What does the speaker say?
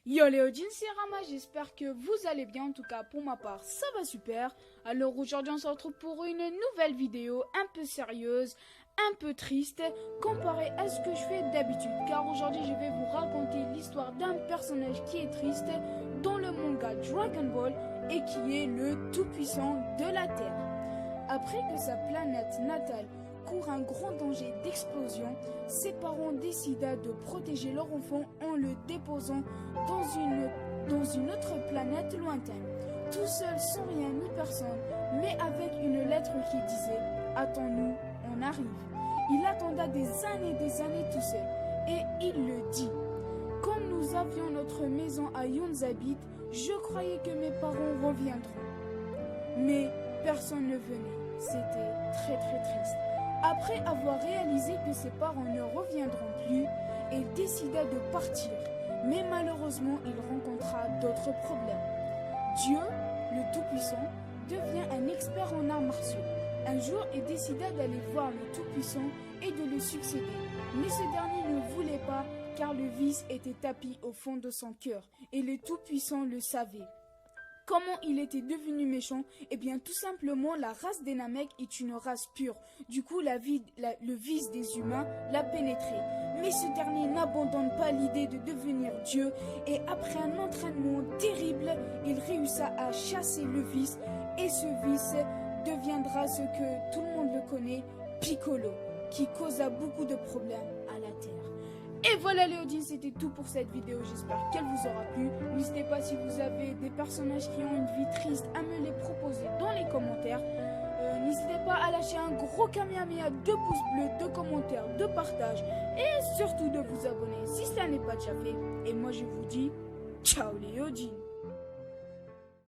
Yo les Odin, c'est Rama, j'espère que vous allez bien, en tout cas pour ma part ça va super. Alors aujourd'hui on se retrouve pour une nouvelle vidéo un peu sérieuse, un peu triste, comparée à ce que je fais d'habitude. Car aujourd'hui je vais vous raconter l'histoire d'un personnage qui est triste dans le manga Dragon Ball et qui est le tout-puissant de la Terre. Après que sa planète natale court un grand danger d'explosion, ses parents décident de protéger leur enfant en le déposant dans une autre planète lointaine, tout seul sans rien ni personne, mais avec une lettre qui disait « Attends-nous, on arrive ». Il attenda des années tout seul, et il le dit « Comme nous avions notre maison à Yonzabit, je croyais que mes parents reviendront. » Mais personne ne venait, c'était très triste. Après avoir réalisé que ses parents ne reviendront plus, il décida de partir, mais malheureusement il rencontra d'autres problèmes. Dieu, le Tout-Puissant, devient un expert en arts martiaux. Un jour, il décida d'aller voir le Tout-Puissant et de le succéder. Mais ce dernier ne voulait pas, car le vice était tapi au fond de son cœur, et le Tout-Puissant le savait. Comment il était devenu méchant? Eh bien, tout simplement, la race des Namek est une race pure. Du coup, le vice des humains l'a pénétré. Mais ce dernier n'abandonne pas l'idée de devenir Dieu. Et après un entraînement terrible, il réussit à chasser le vice. Et ce vice deviendra ce que tout le monde le connaît, Piccolo, qui causa beaucoup de problèmes à la Terre. Et voilà les Odin, c'était tout pour cette vidéo, j'espère qu'elle vous aura plu. N'hésitez pas, si vous avez des personnages qui ont une vie triste, à me les proposer dans les commentaires. N'hésitez pas à lâcher un gros kamehameha, 2 pouces bleus, de commentaires, de partage et surtout de vous abonner si ça n'est pas déjà fait. Et moi je vous dis, ciao les Odin.